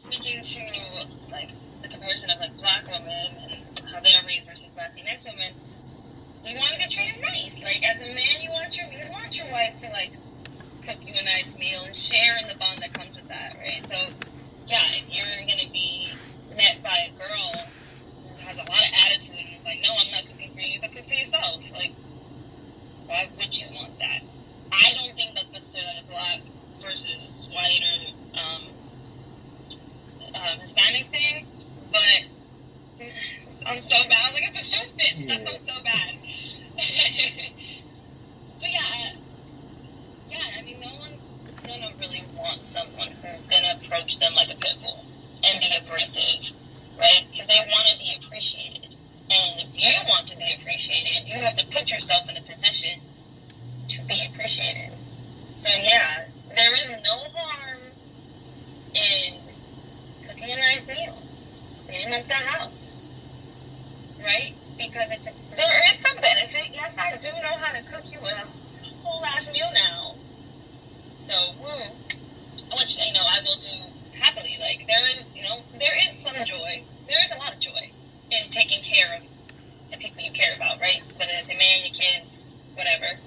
speaking to like the comparison of like black women and how they are raised versus Latinx women, you want to get treated nice. Like as a man, you want your wife to like cook you a nice meal and share in the bond that comes with that, right? So yeah, if you're gonna be met by a girl who has a lot of attitude and is like, no, I'm not cooking for you, but cook for yourself. Like, why would you want that? I don't think that's necessarily a black versus white or Hispanic thing, but it sounds so bad. Like, it's a show pitch. That sounds so bad. But yeah, I mean, no one's gonna really want someone who's gonna approach them like a pit bull and be aggressive, right? Because they want to be appreciated. And if you want to be appreciated, you have to put yourself in a position to be appreciated. So yeah, there is no harm in cooking a nice meal, cleaning up the house, right? Because there is some benefit. Yes, I do know how to cook you a whole ass meal now. So, which, I will do happily. Like, there is some joy. There is a lot of joy in taking care of the people you care about, right? Whether it's your man, your kids, whatever.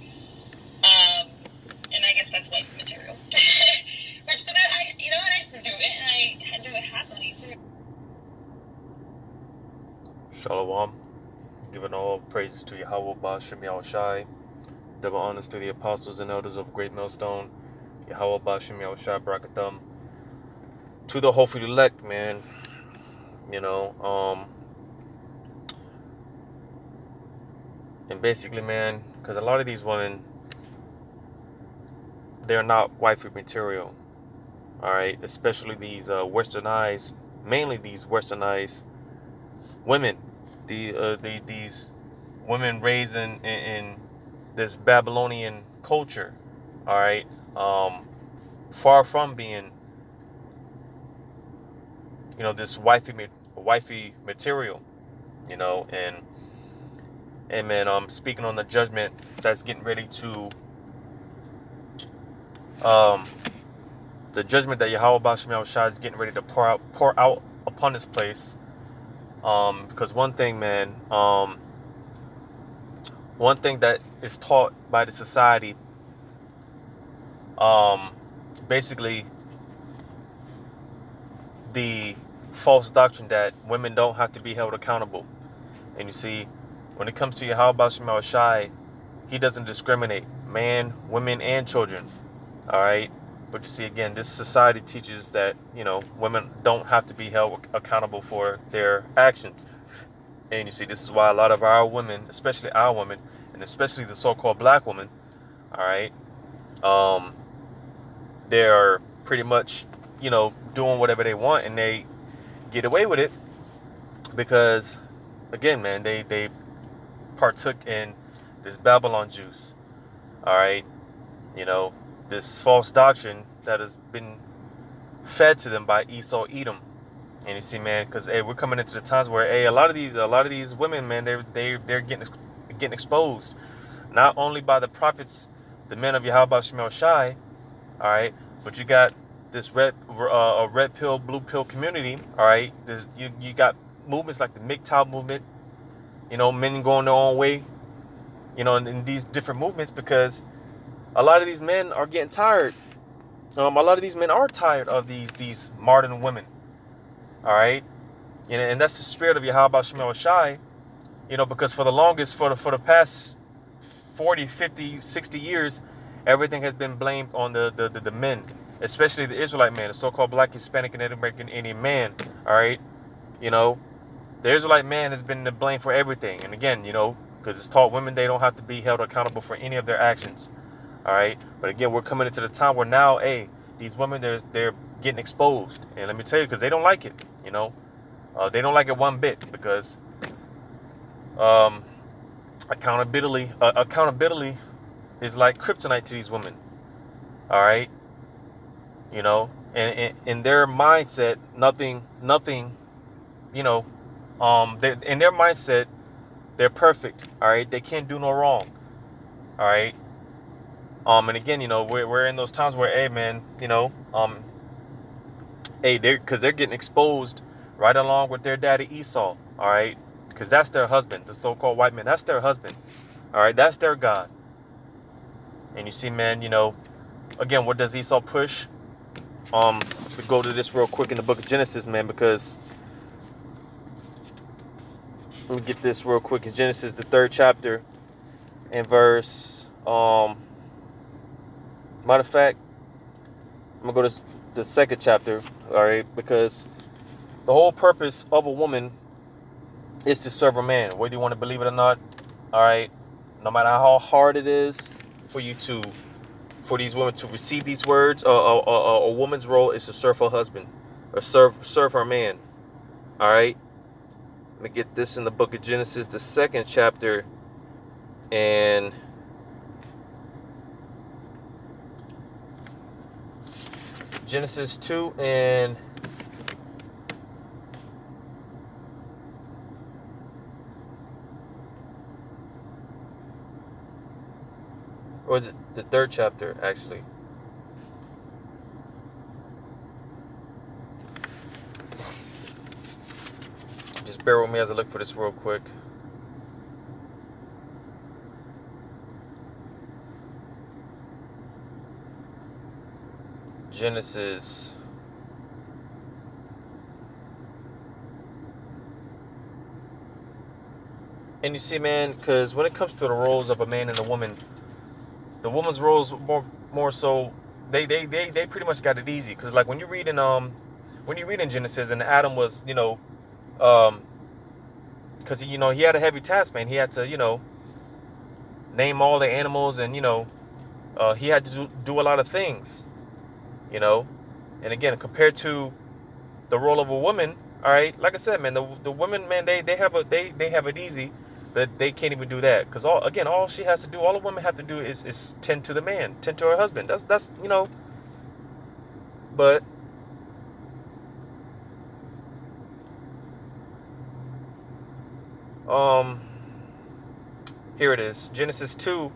And I guess that's white material. Which, so that I do it, and I do it happily, too. Shalom. Giving all praises to Yahweh Ba'Shem Yahushai. Double honors to the apostles and elders of Great Millstone. Yahweh Ba'Shem Yahushai Barakatham. To the hopefully elect, man. And basically, man, because a lot of these women, they're not wifey material. Alright? Especially these westernized, mainly these westernized women. These women raised in this Babylonian culture, all right, far from being, this wifey material, and man, I'm speaking on the judgment that's getting ready to, the judgment that Yahweh Ba'Shem Yahushua is getting ready to pour out upon this place, because one thing, man, one thing that is taught by the society, basically the false doctrine that women don't have to be held accountable. And you see, when it comes to Yahweh Ba'Shem Yahushai, he doesn't discriminate man, women, and children. All right. But you see, again, this society teaches that, women don't have to be held accountable for their actions. And you see, this is why a lot of our women, especially our women, and especially the so-called black women, all right, they're pretty much, doing whatever they want, and they get away with it because, again, man, they partook in this Babylon juice, all right, this false doctrine that has been fed to them by Esau Edom. And you see, man, because we're coming into the times where a lot of these women, man, they're getting exposed, not only by the prophets, the men of Yahweh Ba'Shem Yahushai, all right, but you got this red pill, blue pill community, all right. You got movements like the MGTOW movement, men going their own way, in these different movements, because a lot of these men are getting tired. A lot of these men are tired of these modern women. All right, and that's the spirit of Yahweh Ba'Shem Yahushai, because for the past 40, 50, 60 years, everything has been blamed on the men, especially the Israelite man, the so-called black, Hispanic, and Native American Indian man. All right, the Israelite man has been to blame for everything. And again, because it's taught women they don't have to be held accountable for any of their actions. All right, but again, we're coming into the time where now, these women, they're getting exposed, and let me tell you, because they don't like it. They don't like it one bit, because accountability is like kryptonite to these women. All right, and in their mindset, nothing, in their mindset, they're perfect. All right, they can't do no wrong. All right. And again, we're in those times where, hey, man, Hey, because they're getting exposed right along with their daddy Esau. All right, because that's their husband, the so-called white man. That's their husband. All right, that's their God. And you see, man, again, what does Esau push? We go to this real quick in the book of Genesis, man, because let me get this real quick. It's Genesis, the 3rd chapter, and verse. Matter of fact, I'm gonna go to the 2nd chapter. All right, because the whole purpose of a woman is to serve a man, whether you want to believe it or not. All right, no matter how hard it is for these women to receive these words, a woman's role is to serve her husband or serve her man. All right, let me get this in the book of Genesis, the 2nd chapter, and Genesis 2 and or is it the 3rd chapter actually? Just bear with me as I look for this real quick. Genesis. And you see, man, because when it comes to the roles of a man and a woman, the woman's roles more so they pretty much got it easy. Because like when you read in Genesis, and Adam was because he had a heavy task, man. He had to name all the animals, and he had to do a lot of things, and again, compared to the role of a woman, all right, like I said, man, the women, man, they have it easy, but they can't even do that, because all she has to do, all a woman have to do is tend to the man, tend to her husband. That's but here it is, Genesis 2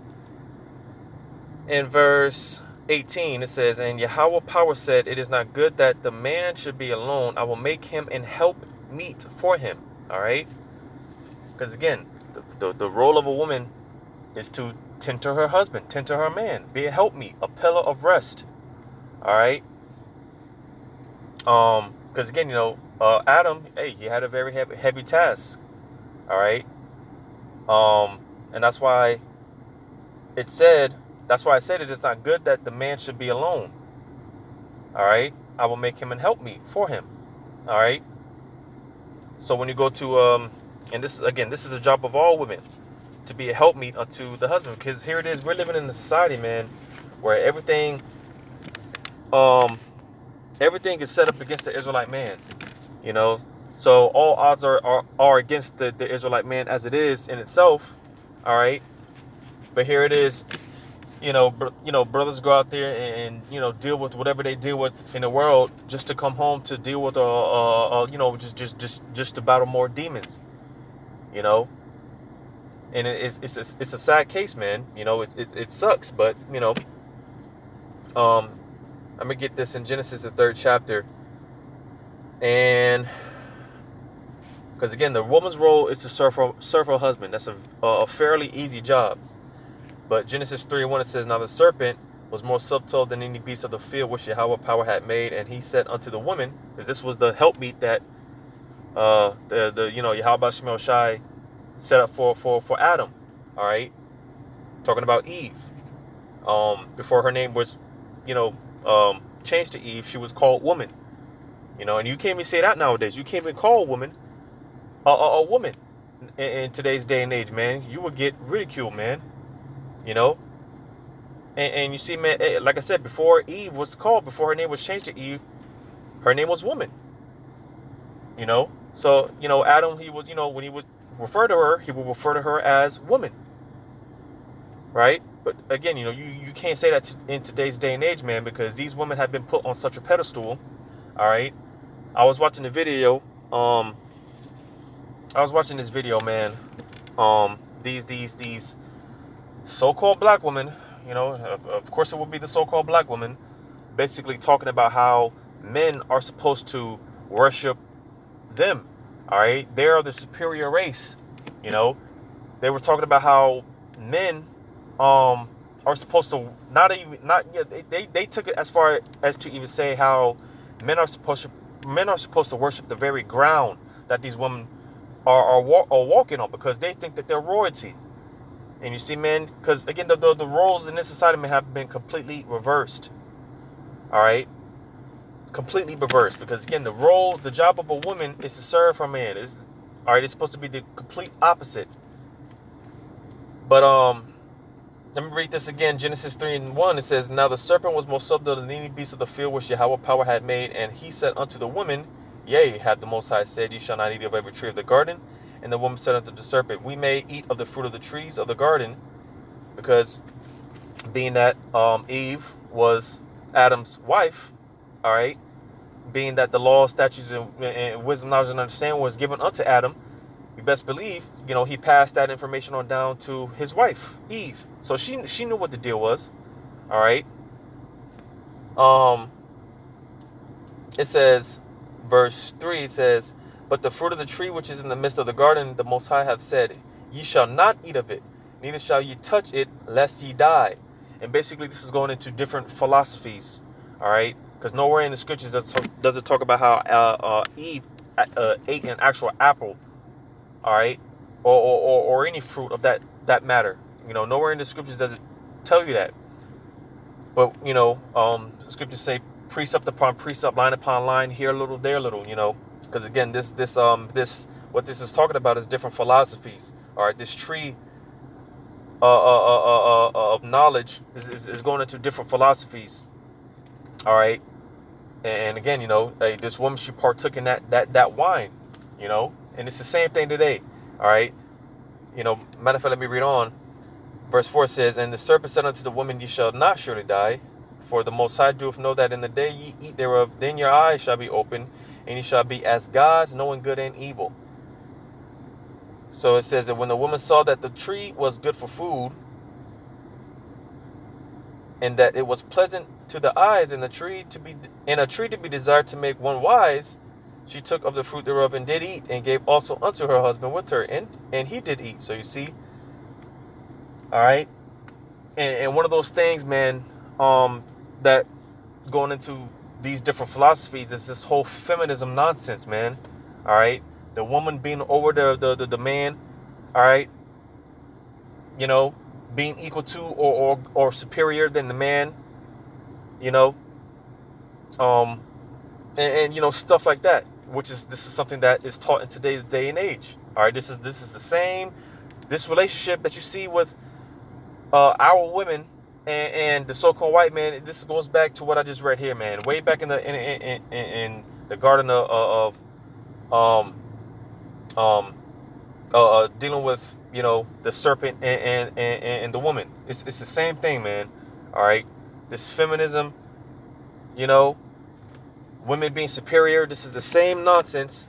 in verse 18. It says, and Yahweh power said, it is not good that the man should be alone. I will make him an help meet for him. All right, because again, the role of a woman is to tend to her husband, tend to her man, be a helpmeet, a pillar of rest. All right, because again, Adam, hey, he had a very heavy task. All right, and that's why I said it is not good that the man should be alone. All right, I will make him an helpmeet for him. All right, so when you go to and this is the job of all women, to be a helpmeet unto the husband, because here it is, we're living in a society, man, where everything is set up against the Israelite man, so all odds are against the Israelite man as it is in itself. All right, but here it is, brothers go out there and deal with whatever they deal with in the world, just to come home to deal with just to battle more demons, and it's a sad case, man. It sucks, but I'm gonna get this in Genesis, the 3rd chapter, and because again, the woman's role is to serve her husband. That's a fairly easy job. But Genesis 3:1, it says, now the serpent was more subtle than any beast of the field which Yahweh power had made, and he said unto the woman, because this was the helpmeet that Yahweh Shemel Shai set up for Adam. All right, talking about Eve. Before her name was changed to Eve, she was called woman. And you can't even say that nowadays. You can't even call a woman a woman in today's day and age, man. You would get ridiculed, man. And you see, man, like I said, before Eve was called, before her name was changed to Eve, her name was woman. So Adam, he was, when he would refer to her, he would refer to her as woman, right? But again, you can't say that in today's day and age, man, because these women have been put on such a pedestal. All right, I was watching the video. I was watching this video, man. These so-called black women, of course it would be the so-called black woman, basically talking about how men are supposed to worship them. All right, they are the superior race. You know, they were talking about how men are supposed to not yeah, they took it as far as to even say how men are supposed to worship the very ground that these women are walking on, because they think that they're royalty. And you see, man, because again, the roles in this society have been completely reversed. All right, completely reversed, because again, the job of a woman is to serve her man. Is all right. It's supposed to be the complete opposite. But let me read this again. Genesis 3:1. It says, "Now the serpent was more subtle than any beast of the field which Yahweh power had made, and he said unto the woman, Yea, hath the Most High said, Ye shall not eat of every tree of the garden. And the woman said unto the serpent, We may eat of the fruit of the trees of the garden," because being that Eve was Adam's wife, all right, being that the law, statutes, and wisdom, knowledge, and understanding was given unto Adam, you best believe, he passed that information on down to his wife, Eve. So she knew what the deal was. All right. It says, verse 3, it says, "But the fruit of the tree which is in the midst of the garden, the Most High hath said, Ye shall not eat of it, neither shall ye touch it, lest ye die." And basically, this is going into different philosophies. All right. Because nowhere in the scriptures does it talk about how Eve ate an actual apple. All right, or any fruit of that matter. Nowhere in the scriptures does it tell you that. But the scriptures say precept upon precept, line upon line, here a little, there a little. Because again, this what this is talking about is different philosophies. All right, this tree of knowledge is going into different philosophies. All right, and again, this woman, she partook in that wine. And it's the same thing today. All right. Matter of fact, let me read on. Verse 4 says, "And the serpent said unto the woman, Ye shall not surely die, for the Most High doeth know that in the day ye eat thereof, then your eyes shall be opened, and ye shall be as gods, knowing good and evil." So it says that when the woman saw that the tree was good for food, and that it was pleasant to the eyes, and a tree to be desired to make one wise, she took of the fruit thereof and did eat, and gave also unto her husband with her, and he did eat. So you see, all right, and one of those things, man, that going into these different philosophies is this whole feminism nonsense, man. All right, the woman being over the man, all right, being equal to or superior than the man, and stuff like that. This is something that is taught in today's day and age. All right, this is the same, this relationship that you see with our women and the so-called white man. This goes back to what I just read here, man. Way back in the garden of dealing with the serpent and the woman. It's the same thing, man. All right, this feminism, women being superior. This is the same nonsense,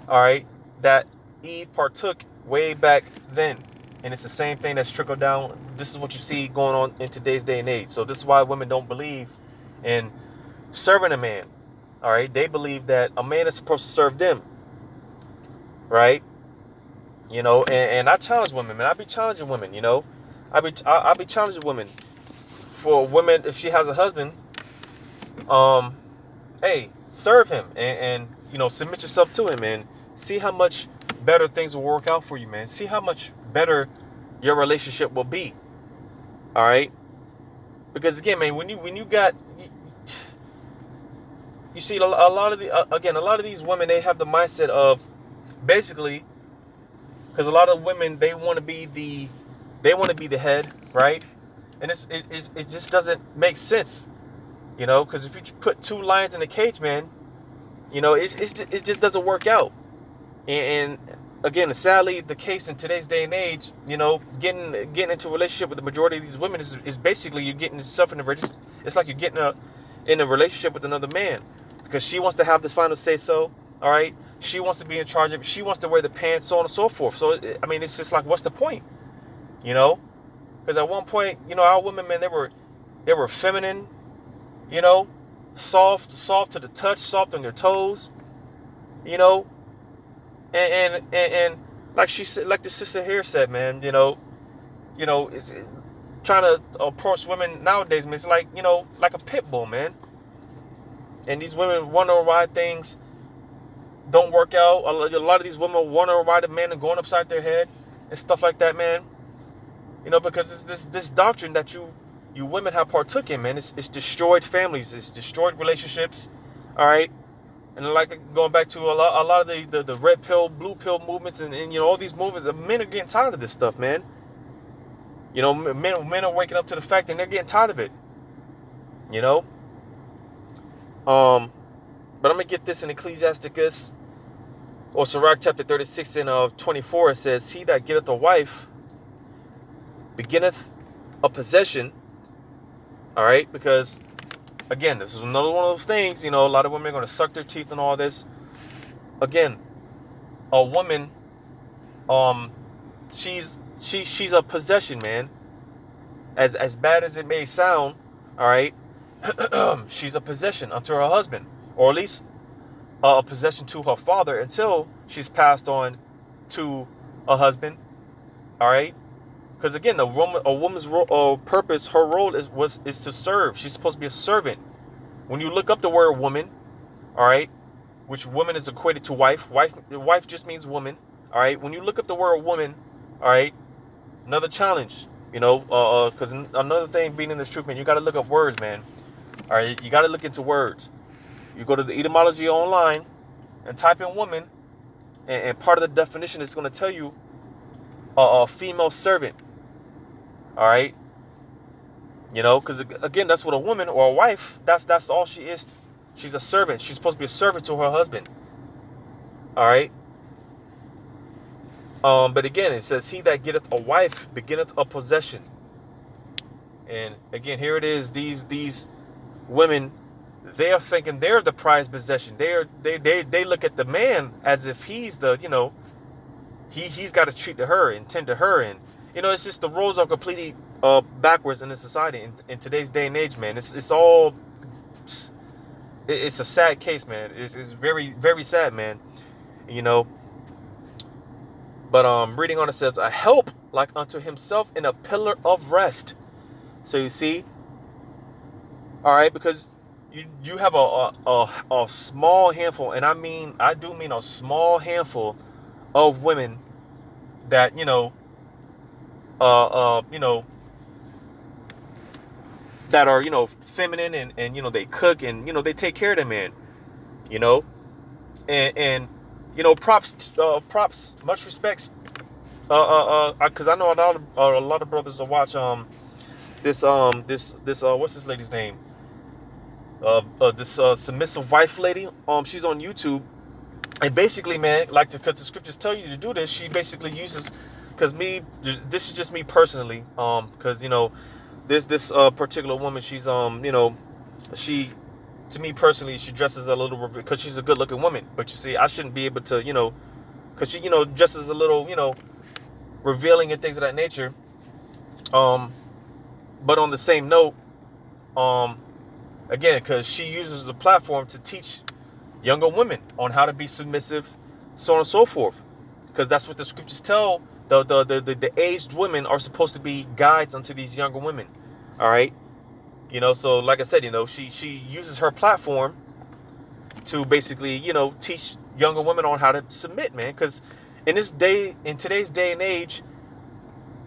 all right, that Eve partook way back then. And it's the same thing that's trickled down. This is what you see going on in today's day and age. So this is why women don't believe in serving a man. All right, they believe that a man is supposed to serve them. Right? And I challenge women, man. I be challenging women, I be challenging women. For women, if she has a husband, hey, serve him and submit yourself to him, and see how much better things will work out for you, man. See how much better your relationship will be. All right, because again, man, when you got, you see a lot of these women, they have the mindset of basically, because a lot of women, they want to be the head, right? And it just doesn't make sense. Because if you put two lions in a cage, man, it just doesn't work out. And again, sadly, the case in today's day and age, getting into a relationship with the majority of these women is basically you're getting yourself in it's like you're getting in a relationship with another man, because she wants to have this final say so. All right, she wants to be in charge of it. She wants to wear the pants, so on and so forth. So I mean, it's just like, what's the point? Because at one point, our women, man, they were feminine. soft to the touch, soft on your toes, you know, and like she said, like the sister here said, man, it's trying to approach women nowadays, man, it's like, like a pit bull, man. And these women wonder why things don't work out. A lot of these women wonder why the men are going upside their head and stuff like that, man. Because it's this doctrine that you women have partook in, man. It's destroyed families. It's destroyed relationships. All right. And like going back to a lot of the red pill, blue pill movements and all these movements, the men are getting tired of this stuff, man. Men are waking up to the fact and they're getting tired of it. But I'm going to get this in Ecclesiasticus or Sirach chapter 36 and 24. It says, he that getteth a wife beginneth a possession. All right. Because again, this is another one of those things, a lot of women are going to suck their teeth and all this. Again, a woman, she's a possession, man. As bad as it may sound, all right, she's a possession unto her husband, or at least a possession to her father until she's passed on to a husband, all right? Because again, a woman's purpose, her role is to serve. She's supposed to be a servant. When you look up the word woman, all right, which woman is equated to wife. Wife just means woman, all right? When you look up the word woman, all right, another challenge, because another thing being in this truth, man, you got to look up words, man. All right, you got to look into words. You go to the etymology online and type in woman, and part of the definition is going to tell you a female servant. All right, because again, that's what a woman or a wife. That's all she is. She's a servant. She's supposed to be a servant to her husband. All right. But again, it says, he that getteth a wife beginneth a possession. And again, here it is. These women, they are thinking they're the prized possession. They look at the man as if he's the, he's got to treat to her and tend to her. And, it's just the roles are completely backwards in this society in today's day and age, man. It's a sad case, man. It's very, very sad, man. But reading on, it says, a help like unto himself in a pillar of rest. So you see, all right, because you have a small handful, and I do mean a small handful of women that that are feminine and they cook and they take care of the man, and props, much respects, because I know a lot of brothers will watch this what's this lady's name, this submissive wife lady, she's on YouTube, and basically, man, because the scriptures tell you to do this, she basically uses, this is just me personally, because this particular woman, she's she, to me personally, she dresses a little, because she's a good looking woman, but you see, I shouldn't be able to, because she, dresses a little, revealing and things of that nature. But on the same note, again, because she uses the platform to teach younger women on how to be submissive, so on and so forth, because that's what the scriptures tell. The aged women are supposed to be guides unto these younger women. All right. So like I said, she uses her platform to basically, teach younger women on how to submit, man. Because in today's day and age,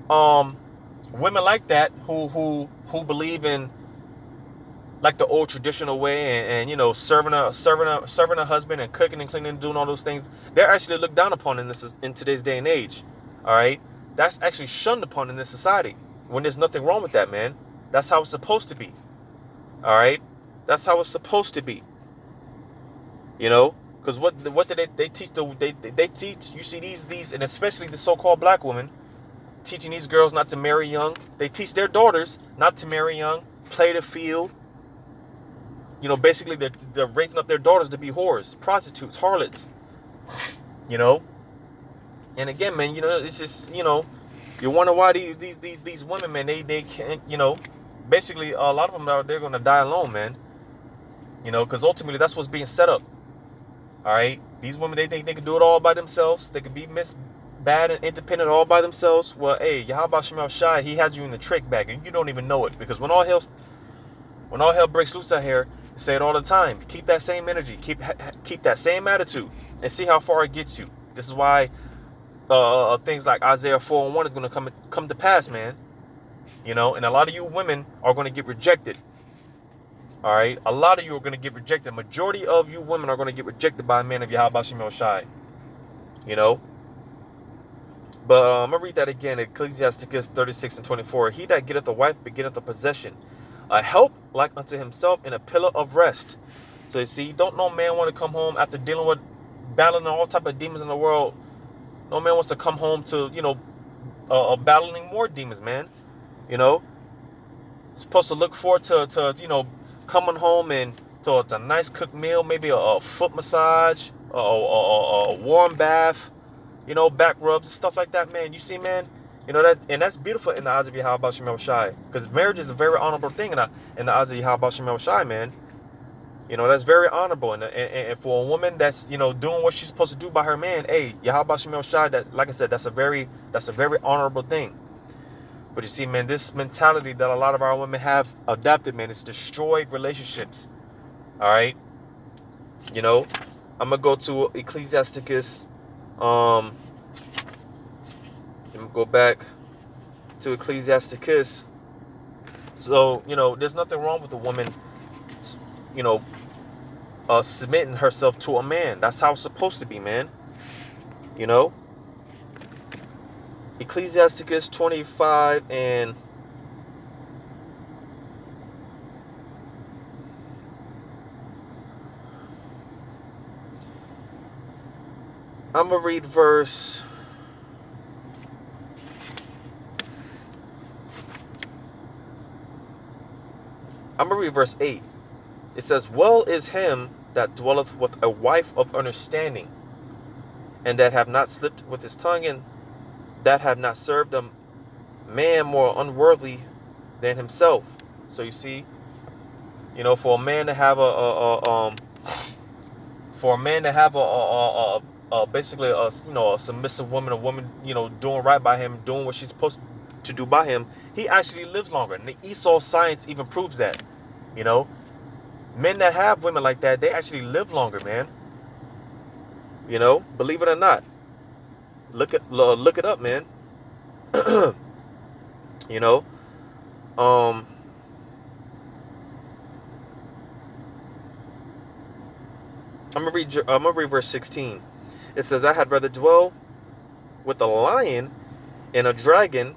women like that who believe in like the old traditional way and serving a husband and cooking and cleaning and doing all those things, they're actually looked down upon in today's day and age. All right, that's actually shunned upon in this society, when there's nothing wrong with that, man. That's how it's supposed to be. All right, that's how it's supposed to be. Because what do they teach? They teach, you see, these and especially the so-called black women teaching these girls not to marry young. They teach their daughters not to marry young, play the field. Basically they're raising up their daughters to be whores, prostitutes, harlots. And again, man, it's just, you wonder why these women, man, they can't, basically a lot of them they're going to die alone, man. because ultimately that's what's being set up. All right, these women, they think they can do it all by themselves. They can be bad and independent all by themselves. Well, hey, Yahweh Shemel Shai, he has you in the trick bag, and you don't even know it. Because when all hell breaks loose out here, I say it all the time. Keep that same energy, keep that same attitude, and see how far it gets you. This is why things like Isaiah 4:1 is going to come to pass, man. And a lot of you women are going to get rejected. All right, a lot of you are going to get rejected. Majority of you women are going to get rejected by a man of Yahweh Shemel Shai. But I'm going to read that again. Ecclesiasticus 36:24. He that getteth a wife begetteth a possession, a help like unto himself, and a pillar of rest. So you see, don't no man want to come home after dealing with, battling all type of demons in the world. No man wants to come home to, battling more demons, man. Supposed to look forward to coming home and to a nice cooked meal, maybe a foot massage, a warm bath, back rubs and stuff like that, man. You see, man, that, and that's beautiful in the eyes of Yahweh Shemel Shai, because marriage is a very honorable thing in the eyes of Yahweh Shemel Shai, man. That's very honorable, and for a woman that's doing what she's supposed to do by her man, hey, Yahweh Shemel Shai, that, like I said, that's a very honorable thing. But you see, man, this mentality that a lot of our women have adapted, man, it's destroyed relationships. All right, I'm gonna go to Ecclesiasticus. Let me go back to Ecclesiasticus. So there's nothing wrong with a woman, submitting herself to a man. That's how it's supposed to be, man. Ecclesiasticus 25 and I'm going to read verse 8. It says, well is him that dwelleth with a wife of understanding, and that have not slipped with his tongue, and that have not served a man more unworthy than himself. So you see, for a man to have basically a submissive woman, a woman doing right by him, doing what she's supposed to do by him, he actually lives longer. And the Esau science even proves that. Men that have women like that, they actually live longer, man. Believe it or not. Look it up, man. I'm gonna read verse 16. It says, I had rather dwell with a lion and a dragon,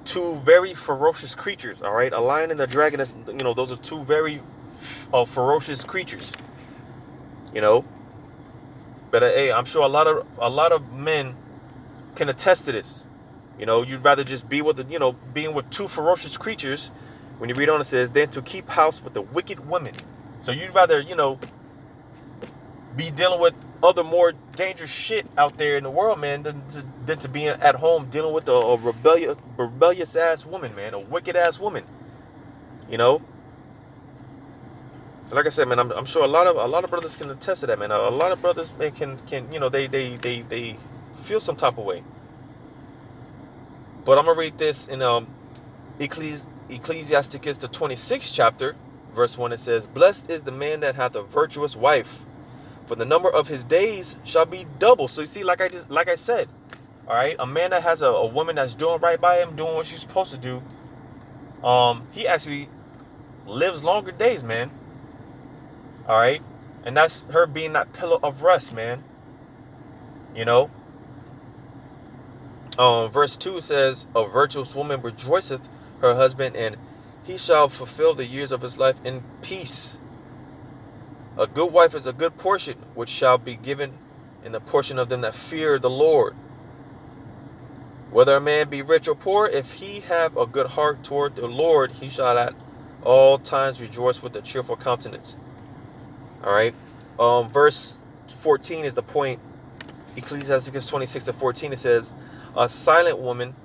two very ferocious creatures. All right, a lion and a dragon, is, those are two very ferocious creatures. But hey, I'm sure a lot of men can attest to this. You'd rather just be with being with two ferocious creatures. When you read on, it says, than to keep house with the wicked women. So you'd rather be dealing with other more dangerous shit out there in the world, man, than to be at home dealing with a rebellious ass woman, man, a wicked ass woman. Like I said, man, I'm sure a lot of brothers can attest to that, man. A lot of brothers, man, can they feel some type of way. But I'm gonna read this in Ecclesiasticus the 26th chapter, verse 1. It says, blessed is the man that hath a virtuous wife, for the number of his days shall be double. So you see, like I said, all right, a man that has a woman that's doing right by him, doing what she's supposed to do, he actually lives longer days, man. All right, and that's her being that pillar of rest, man. Verse 2 says, a virtuous woman rejoiceth her husband, and he shall fulfill the years of his life in peace. A good wife is a good portion, which shall be given in the portion of them that fear the Lord. Whether a man be rich or poor, if he have a good heart toward the Lord, he shall at all times rejoice with a cheerful countenance. All right. Verse 14 is the point. Ecclesiasticus 26:14. It says, a silent woman,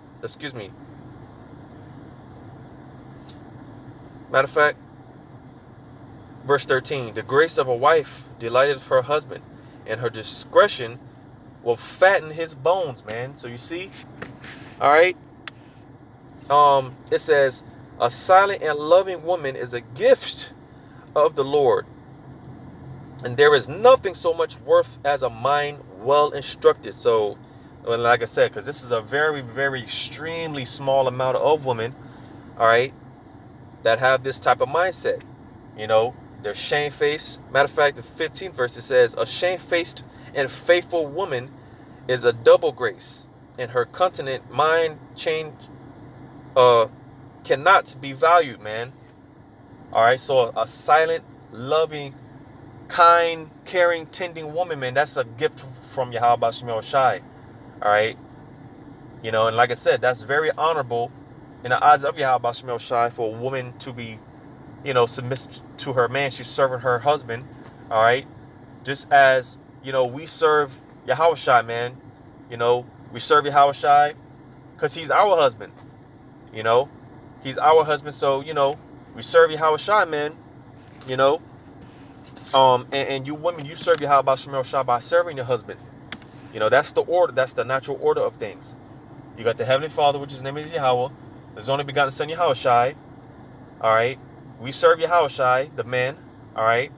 matter of fact, Verse 13, the grace of a wife delighteth her husband, and her discretion will fatten his bones, man. So you see, all right. It says, a silent and loving woman is a gift of the Lord, and there is nothing so much worth as a mind well instructed. So, like I said, because this is a very, very extremely small amount of women, all right, that have this type of mindset. They're shamefaced. Matter of fact, the 15th verse, it says, a shamefaced and faithful woman is a double grace, and her continent mind change cannot be valued, man. All right, so a silent, loving, kind, caring, tending woman, man, that's a gift from Yahweh Shemel Shai. All right, and like I said, that's very honorable in the eyes of Yahweh Shemel Shai for a woman to be, submissive to her man. She's serving her husband. All right, just as we serve Yahweh Shai, man. We serve Yahweh Shai because he's our husband. He's our husband. So we serve Yahweh Shai, man. And you women, you serve Yahweh Shemel Shai by serving your husband. That's the order. That's the natural order of things. You got the Heavenly Father, which his name is Yahweh. His only begotten Son, Yahweh Shai. All right. We serve Yahweh Shai, the man. All right.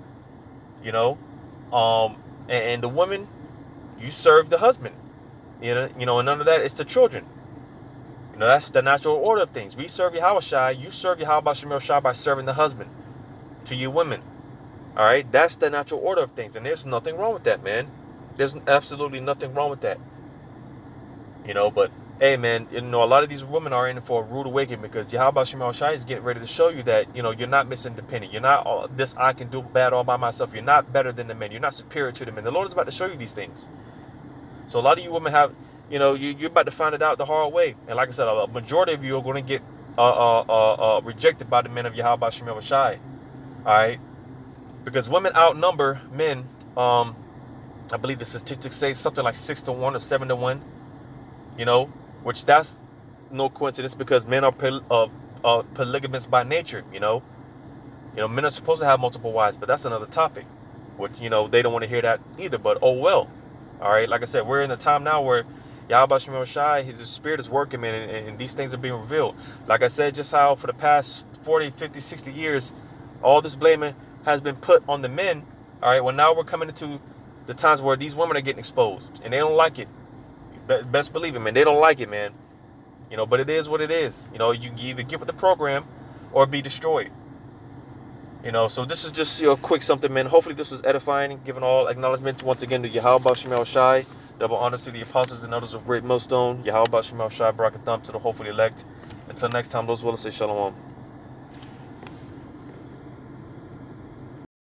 And the women, you serve the husband. And none of that is the children. That's the natural order of things. We serve Yahweh Shai. You serve Yahweh Shemel Shai by serving the husband to you women. All right. That's the natural order of things. And there's nothing wrong with that, man. There's absolutely nothing wrong with that. But hey, man, a lot of these women are in for a rude awakening because Yahweh Shemel Shai is getting ready to show you that, you're not misindependent. You're not this, I can do bad all by myself. You're not better than the men. You're not superior to the men. The Lord is about to show you these things. So a lot of you women have, you're about to find it out the hard way. And like I said, a majority of you are going to get rejected by the men of Yahweh Shemel Shai. All right? Because women outnumber men. I believe the statistics say something like 6 to 1 or 7 to 1. Which that's no coincidence because men are polygamous by nature. Men are supposed to have multiple wives, but that's another topic. Which they don't want to hear that either. But oh well. All right, like I said, we're in a time now where Yahweh Shemel Shai, his spirit is working, man, and these things are being revealed. Like I said, just how for the past 40, 50, 60 years, all this blaming has been put on the men. All right, well, now we're coming into the times where these women are getting exposed, and they don't like it. Best believe it, man. They don't like it, man. But it is what it is. You can either get with the program or be destroyed. So this is just quick something, man. Hopefully this was edifying, giving all acknowledgement once again to Yahweh Shemel Shai. Double honors to the apostles and others of great millstone. Yahweh Shemel Shai, Barakatham to the hopefully elect. Until next time, those will say shalom.